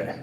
Okay.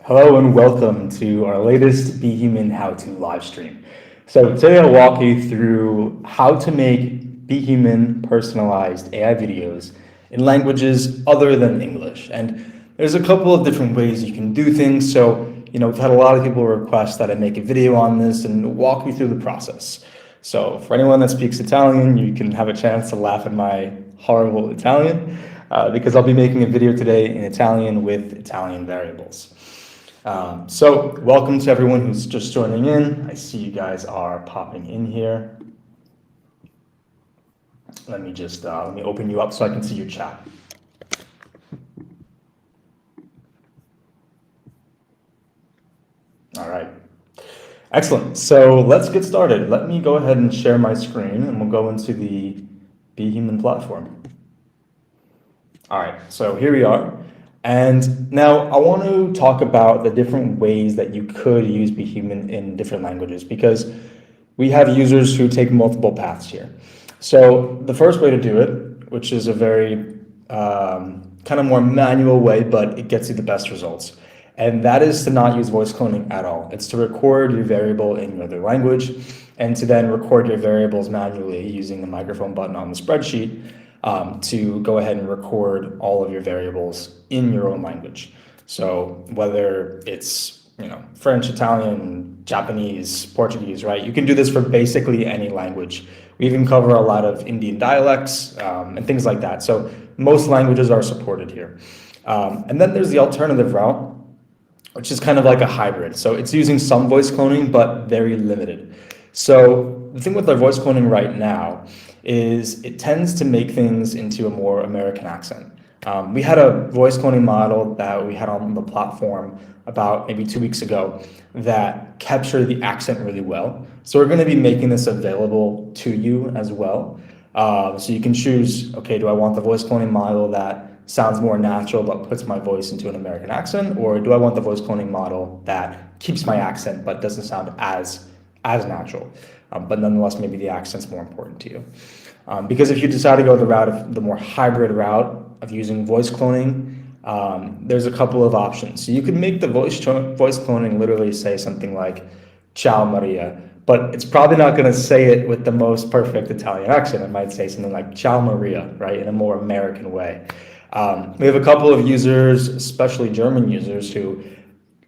Hello and welcome to our latest BHuman How-To live stream. So today I'll walk you through how to make BHuman personalized AI videos in languages other than English. And there's a couple of different ways you can do things. So, we've had a lot of people request that I make a video on this and walk you through the process. So for anyone that speaks Italian, you can have a chance to laugh at my horrible Italian because I'll be making a video today in Italian with Italian variables. So welcome to everyone who's just joining in. I see you guys are popping in here. Let me open you up so I can see your chat. All right. Excellent. So let's get started. Let me go ahead and share my screen and we'll go into the BHuman platform. All right, so here we are. And now I want to talk about the different ways that you could use BHuman in different languages because we have users who take multiple paths here. So the first way to do it, which is a very kind of more manual way, but it gets you the best results. And that is to not use voice cloning at all. It's to record your variable in your other language and to then record your variables manually using the microphone button on the spreadsheet to go ahead and record all of your variables in your own language. So whether it's French, Italian, Japanese, Portuguese, right? You can do this for basically any language. We even cover a lot of Indian dialects and things like that. So most languages are supported here. And then there's the alternative route, which is kind of like a hybrid. So it's using some voice cloning, but very limited. So the thing with our voice cloning right now is it tends to make things into a more American accent. We had a voice cloning model that we had on the platform about maybe 2 weeks ago that captured the accent really well. So we're going to be making this available to you as well. So you can choose, okay, do I want the voice cloning model that sounds more natural but puts my voice into an American accent, or do I want the voice cloning model that keeps my accent but doesn't sound as natural, but nonetheless maybe the accent's more important to you. Because if you decide to go the route of the more hybrid route of using voice cloning, there's a couple of options. So you could make the voice cloning literally say something like "Ciao Maria," but it's probably not going to say it with the most perfect Italian accent. It might say something like "Ciao Maria," right, in a more American way. We have a couple of users, especially German users, who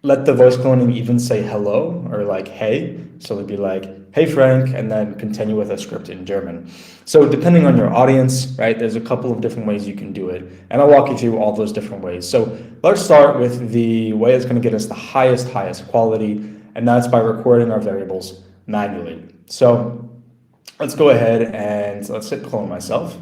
let the voice cloning even say hello or like hey. So it'd be like, hey Frank, and then continue with a script in German. So depending on your audience, right, there's a couple of different ways you can do it. And I'll walk you through all those different ways. So let's start with the way that's going to get us the highest quality, and that's by recording our variables manually. So let's go ahead and let's hit clone myself.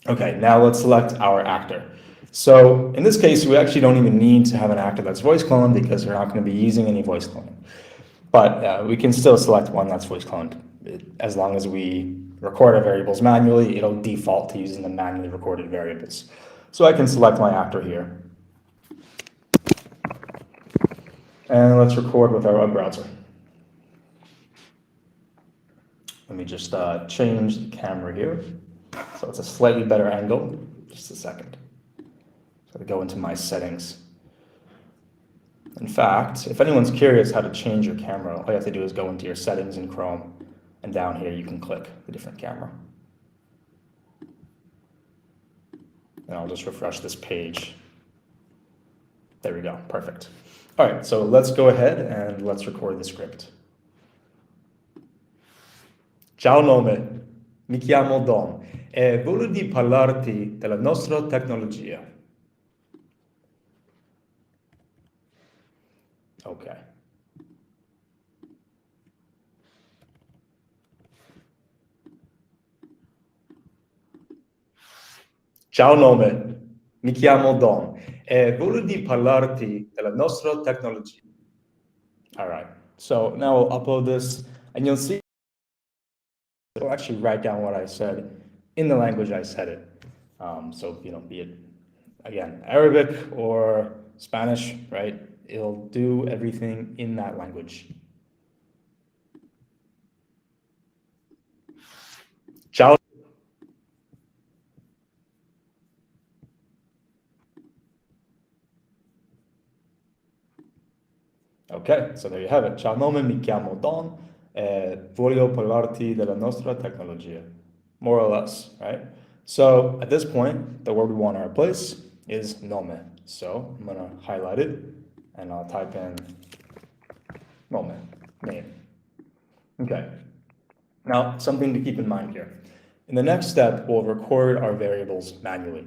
Okay, now let's select our actor. So in this case, we actually don't even need to have an actor that's voice cloned because we're not going to be using any voice cloning. But we can still select one that's voice cloned. As long as we record our variables manually, it'll default to using the manually recorded variables. So I can select my actor here. And let's record with our web browser. Let me just change the camera here. So it's a slightly better angle. Just a second. So I go into my settings. In fact, if anyone's curious how to change your camera, all you have to do is go into your settings in Chrome, and down here you can click the different camera. And I'll just refresh this page. There we go, perfect. All right, so let's go ahead and let's record the script. Ciao nome, mi chiamo Dom e voglio di parlarti della nostra tecnologia. Okay. Ciao nome, mi chiamo Dom e voglio di parlarti della nostra tecnologia. All right, so now we'll upload this and you'll see it'll actually write down what I said in the language I said it. So, be it, again, Arabic or Spanish, right? It'll do everything in that language. Ciao. Okay, so there you have it. Ciao nome, mi chiamo Don, voglio parlarti della nostra tecnologia. More or less, right? So at this point, the word we want to replace is nome. So I'm gonna highlight it and I'll type in nome, name. Okay. Now, something to keep in mind here. In the next step, we'll record our variables manually.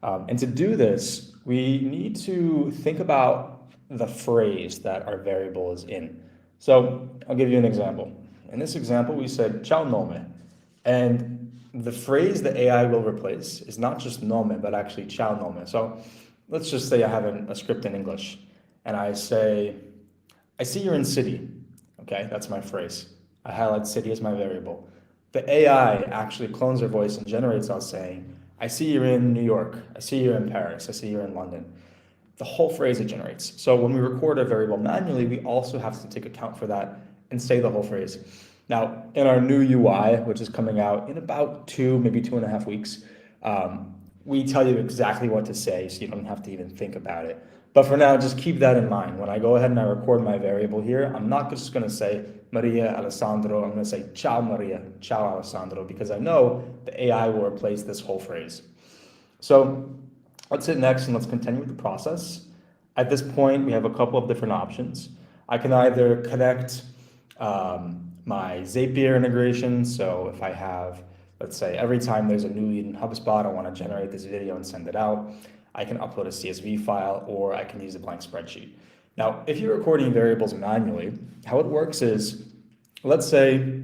And to do this, we need to think about the phrase that our variable is in. So I'll give you an example. In this example, we said ciao nome. And the phrase the AI will replace is not just nome, but actually ciao nome. So let's just say I have a script in English and I say, I see you're in city. Okay, that's my phrase. I highlight city as my variable. The AI actually clones their voice and generates out saying, I see you're in New York. I see you're in Paris. I see you're in London. The whole phrase it generates. So when we record a variable manually, we also have to take account for that and say the whole phrase. Now, in our new UI, which is coming out in about 2, maybe 2.5 weeks, we tell you exactly what to say, so you don't have to even think about it. But for now, just keep that in mind. When I go ahead and I record my variable here, I'm not just going to say Maria Alessandro. I'm going to say ciao Maria, ciao Alessandro, because I know the AI will replace this whole phrase. So let's hit next and let's continue with the process. At this point, we have a couple of different options. I can either connect my Zapier integration. So if I have, let's say, every time there's a new lead in HubSpot, I want to generate this video and send it out, I can upload a CSV file or I can use a blank spreadsheet. Now, if you're recording variables manually, how it works is, let's say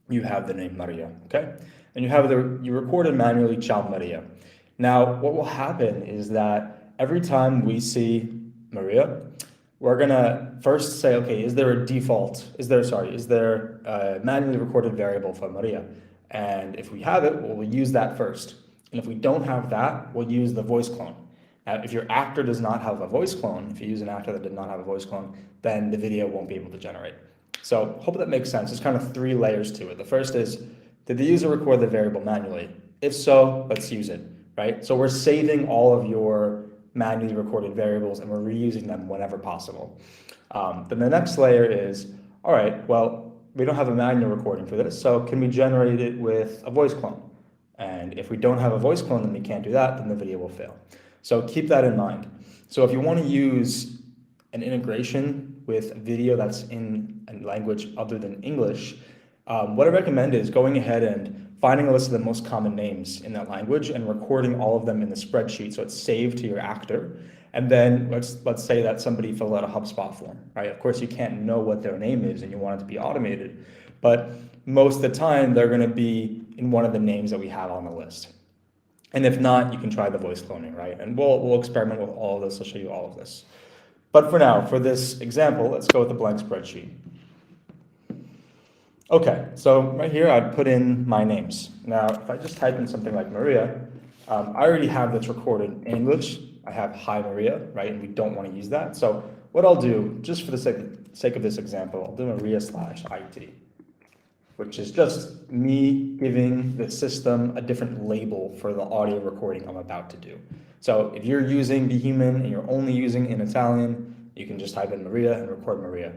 you have the name Maria, okay? And you recorded manually ciao Maria. Now, what will happen is that every time we see Maria, we're gonna first say, okay, is there a manually recorded variable for Maria? And if we have it, we'll use that first. And if we don't have that, we'll use the voice clone. Now, if your actor does not have a voice clone, if you use an actor that did not have a voice clone, then the video won't be able to generate. So hope that makes sense. There's kind of 3 layers to it. The first is, did the user record the variable manually? If so, let's use it, right? So we're saving all of your manually recorded variables and we're reusing them whenever possible. Then the next layer is, all right, well, we don't have a manual recording for this, so can we generate it with a voice clone? And if we don't have a voice clone, then we can't do that, then the video will fail. So keep that in mind. So if you want to use an integration with video that's in a language other than English, what I recommend is going ahead and finding a list of the most common names in that language and recording all of them in the spreadsheet so it's saved to your actor. And then let's say that somebody filled out a HubSpot form, right? Of course, you can't know what their name is and you want it to be automated, but most of the time they're going to be in one of the names that we have on the list. And if not, you can try the voice cloning, right? And we'll experiment with all of this. I'll show you all of this. But for now, for this example, let's go with a blank spreadsheet. Okay, so right here I put in my names. Now, if I just type in something like Maria, I already have this recorded in English. I have hi Maria, right? And we don't want to use that. So what I'll do, just for the sake of this example, I'll do Maria/IT, which is just me giving the system a different label for the audio recording I'm about to do. So if you're using BHuman and you're only using in Italian, you can just type in Maria and record Maria.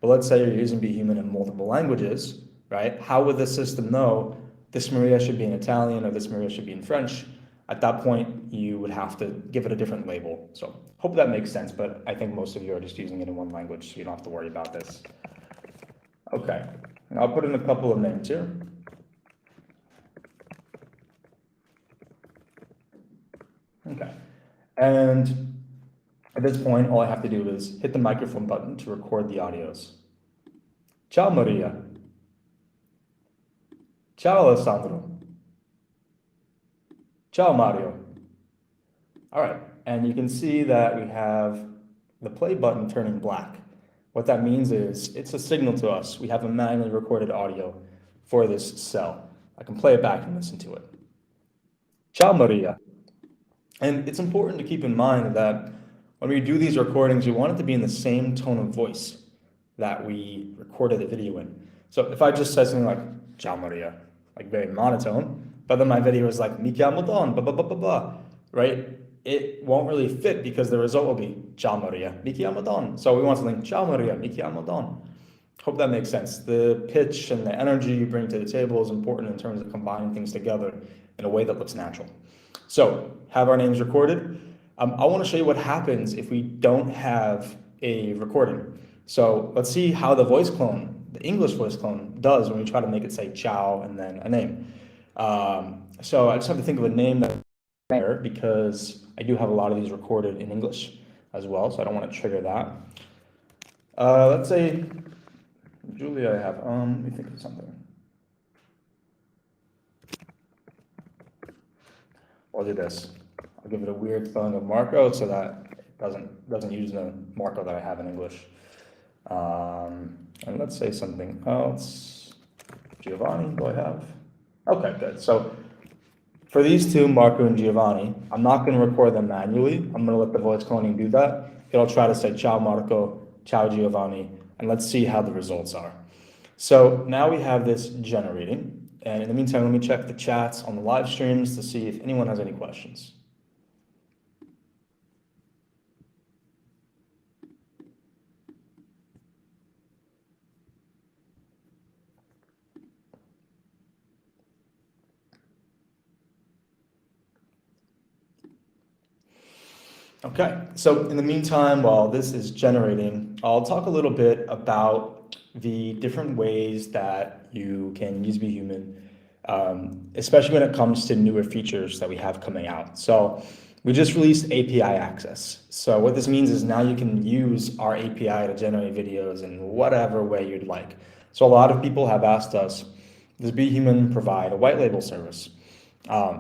But let's say you're using BHuman in multiple languages, right? How would the system know this Maria should be in Italian or this Maria should be in French? At that point, you would have to give it a different label. So hope that makes sense, but I think most of you are just using it in one language, so you don't have to worry about this. Okay, and I'll put in a couple of names here. Okay, and at this point, all I have to do is hit the microphone button to record the audios. Ciao Maria. Ciao Alessandro. Ciao Mario. All right, and you can see that we have the play button turning black. What that means is it's a signal to us. We have a manually recorded audio for this cell. I can play it back and listen to it. Ciao Maria. And it's important to keep in mind that When we do these recordings, we want it to be in the same tone of voice that we recorded the video in. So if I just said something like, Ciao Maria, like very monotone, but then my video is like, Mi chiamo Don, blah, blah, blah, blah, blah, right? It won't really fit because the result will be, Ciao Maria, mi chiamo Don. So we want something, Ciao Maria, mi chiamo Don. Hope that makes sense. The pitch and the energy you bring to the table is important in terms of combining things together in a way that looks natural. So have our names recorded. I want to show you what happens if we don't have a recording. So let's see how the voice clone, the English voice clone, does when we try to make it say ciao and then a name. So I just have to think of a name that's there because I do have a lot of these recorded in English as well, so I don't want to trigger that. Let's say Julia I have, let me think of something. I'll do this. I'll give it a weird spelling of Marco so that it doesn't use the Marco that I have in English. And let's say something else. Giovanni, do I have? Okay, good. So for these two, Marco and Giovanni, I'm not going to record them manually. I'm going to let the voice cloning do that. It'll try to say ciao Marco, ciao Giovanni, and let's see how the results are. So now we have this generating. And in the meantime, let me check the chats on the live streams to see if anyone has any questions. Okay, so in the meantime, while this is generating, I'll talk a little bit about the different ways that you can use BHuman, especially when it comes to newer features that we have coming out. So we just released API access. So what this means is now you can use our API to generate videos in whatever way you'd like. So a lot of people have asked us, does BHuman provide a white label service?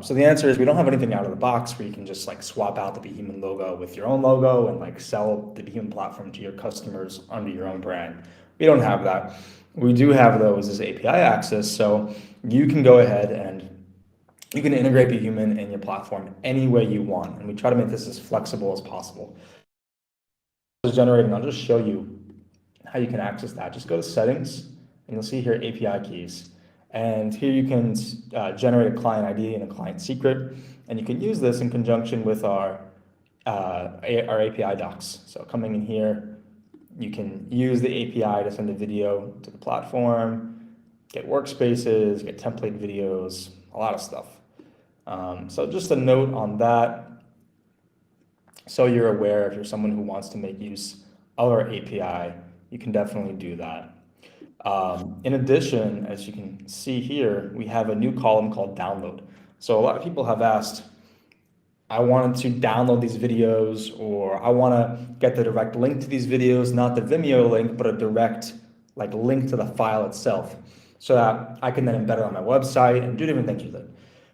So the answer is we don't have anything out of the box where you can just like swap out the BHuman logo with your own logo and like sell the BHuman platform to your customers under your own brand. We don't have that. We do have those as API access, so you can go ahead and you can integrate BHuman in your platform any way you want, and we try to make this as flexible as possible. Generating, I'll just show you how you can access that. Just go to settings, and you'll see here API keys. And here you can generate a client ID and a client secret, and you can use this in conjunction with our API docs. So coming in here, you can use the API to send a video to the platform, get workspaces, get template videos, a lot of stuff. So just a note on that, so you're aware if you're someone who wants to make use of our API, you can definitely do that. In addition, as you can see here, we have a new column called download. So a lot of people have asked, I wanted to download these videos, or I want to get the direct link to these videos, not the Vimeo link, but a direct like link to the file itself, so that I can then embed it on my website and do different things with it.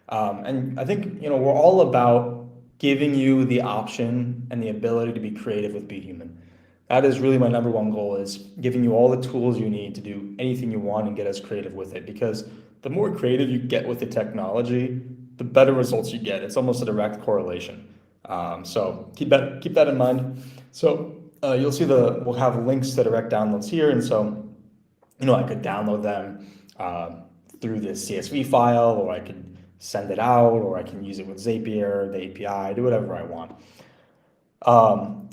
And I think we're all about giving you the option and the ability to be creative with BHuman. That is really my number one goal, is giving you all the tools you need to do anything you want and get as creative with it. Because the more creative you get with the technology, the better results you get. It's almost a direct correlation. So keep that in mind. So you'll see we'll have links to direct downloads here, and so I could download them through this CSV file, or I could send it out, or I can use it with Zapier, the API, do whatever I want.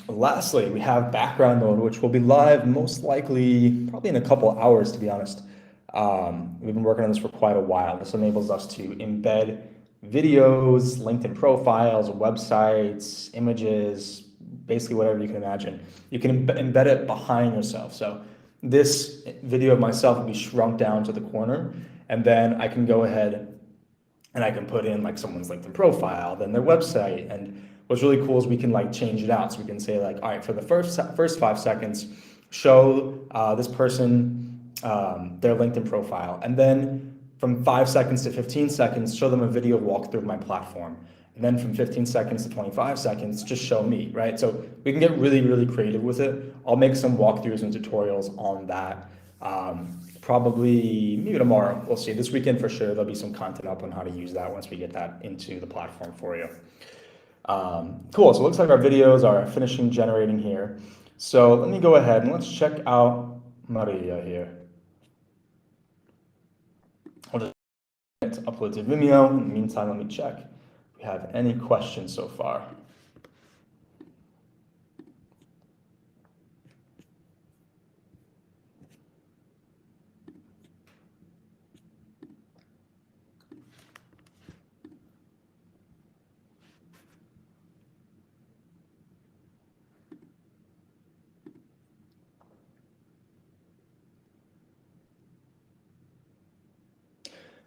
Lastly, we have background mode, which will be live most likely probably in a couple hours, to be honest. We've been working on this for quite a while. This enables us to embed videos, LinkedIn profiles, websites, images, basically whatever you can imagine. You can embed it behind yourself. So this video of myself will be shrunk down to the corner, and then I can go ahead and I can put in like someone's LinkedIn profile, then their website. And what's really cool is we can like change it out. So we can say like, all right, for the first 5 seconds, show this person their LinkedIn profile. And then from 5 seconds to 15 seconds, show them a video walkthrough of my platform. And then from 15 seconds to 25 seconds, just show me, right? So we can get really, really creative with it. I'll make some walkthroughs and tutorials on that. Probably maybe tomorrow, we'll see. This weekend for sure, there'll be some content up on how to use that once we get that into the platform for you. Cool, so it looks like our videos are finishing generating here. So let me go ahead and let's check out Maria here. I'll just upload to Vimeo. In the meantime, let me check if we have any questions so far.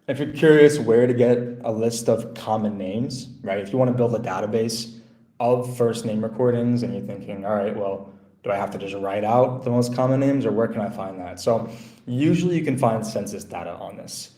If you're curious where to get a list of common names, right? If you want to build a database of first name recordings and you're thinking, all right, well, do I have to just write out the most common names or where can I find that? So usually you can find census data on this.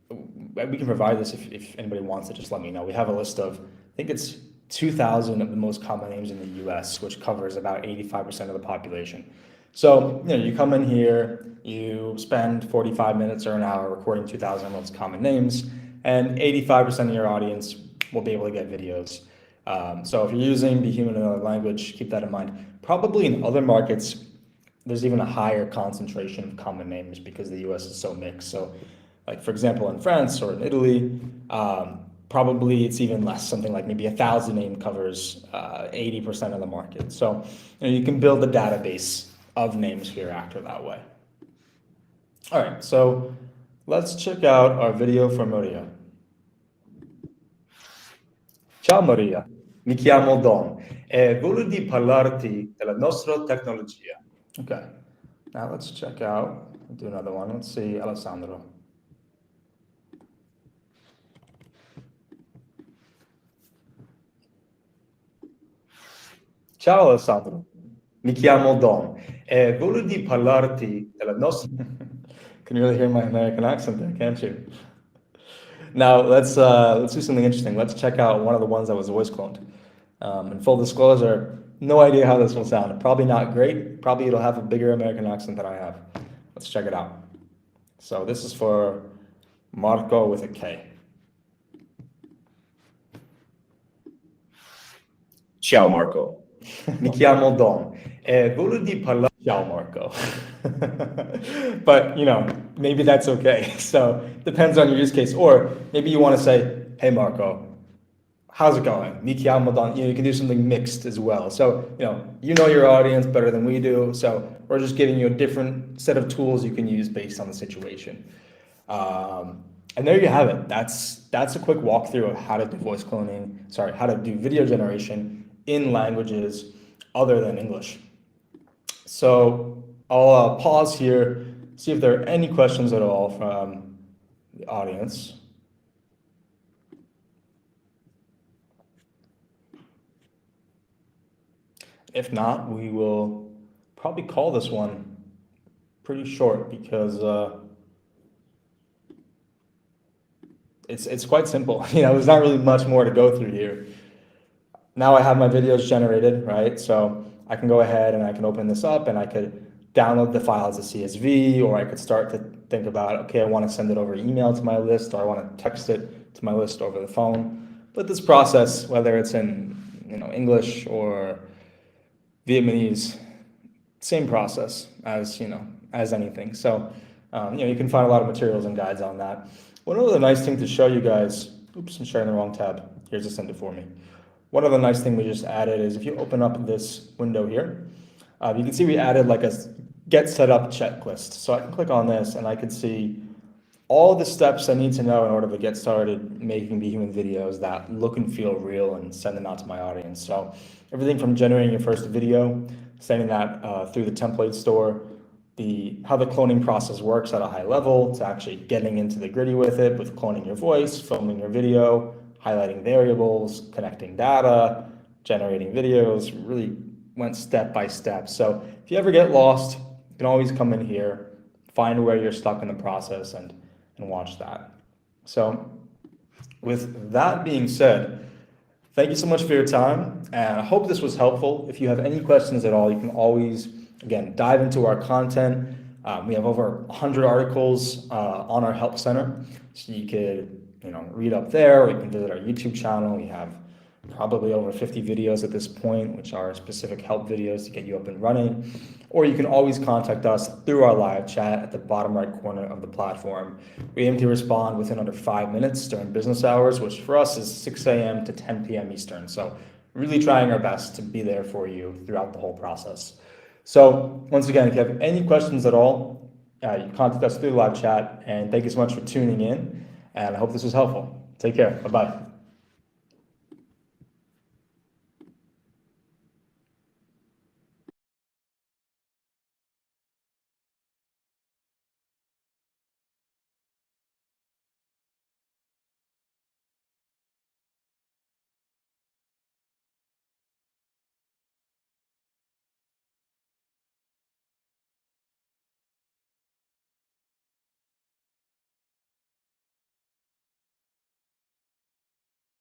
We can provide this if anybody wants to, just let me know. We have a list of, I think it's 2,000 of the most common names in the US, which covers about 85% of the population. So, you come in here, you spend 45 minutes or an hour recording 2,000 most common names, and 85% of your audience will be able to get videos. So if you're using BHuman in another language, keep that in mind. Probably in other markets, there's even a higher concentration of common names because the US is so mixed. So, like for example, in France or in Italy, probably it's even less. Something like maybe 1,000 name covers 80% of the market. So you can build a database of names for your actor that way. All right, so let's check out our video for Maria. Ciao Maria, mi chiamo Don e volevo parlarti della nostra tecnologia. Okay, now let's check out, I'll do another one. Let's see Alessandro. Ciao Alessandro, mi chiamo Don e volevo parlarti della nostra... Can you really hear my American accent there, can't you? Now let's do something interesting. Let's check out one of the ones that was voice cloned. In full disclosure, no idea how this will sound. Probably not great. Probably it'll have a bigger American accent than I have. Let's check it out. So this is for Marco with a K. Ciao Marco. Mi chiamo Don e volevo parlare. Ciao Marco. But maybe that's okay. So depends on your use case. Or maybe you want to say, hey Marco, how's it going? Mi chiamo Don. You can do something mixed as well. So you know your audience better than we do. So we're just giving you a different set of tools you can use based on the situation. And there you have it. That's a quick walkthrough of how to do how to do video generation in languages other than English. So I'll pause here, see if there are any questions at all from the audience. If not, we will probably call this one pretty short because it's quite simple. There's not really much more to go through here. Now I have my videos generated, right? So I can go ahead and I can open this up and I could download the file as a CSV, or I could start to think about, okay, I want to send it over email to my list, or I want to text it to my list over the phone. But this process, whether it's in English or Vietnamese, same process as as anything. So you can find a lot of materials and guides on that. One other nice thing to show you guys, oops, I'm sharing the wrong tab. Here's to send it for me. One other nice thing we just added is if you open up this window here, you can see we added like a get set up checklist. So I can click on this and I can see all the steps I need to know in order to get started making BHuman videos that look and feel real and send them out to my audience. So everything from generating your first video, sending that through the template store, how the cloning process works at a high level, to actually getting into the gritty with it, with cloning your voice, filming your video, highlighting variables, connecting data, generating videos, really went step by step. So if you ever get lost, you can always come in here, find where you're stuck in the process and watch that. So with that being said, thank you so much for your time, and I hope this was helpful. If you have any questions at all, you can always, again, dive into our content. We have over 100 articles on our help center, so you could read up there, or you can visit our YouTube channel. We have probably over 50 videos at this point, which are specific help videos to get you up and running. Or you can always contact us through our live chat at the bottom right corner of the platform. We aim to respond within under 5 minutes during business hours, which for us is 6 a.m. to 10 p.m. Eastern. So really trying our best to be there for you throughout the whole process. So once again, if you have any questions at all, you can contact us through the live chat. And thank you so much for tuning in. And I hope this was helpful. Take care. Bye-bye.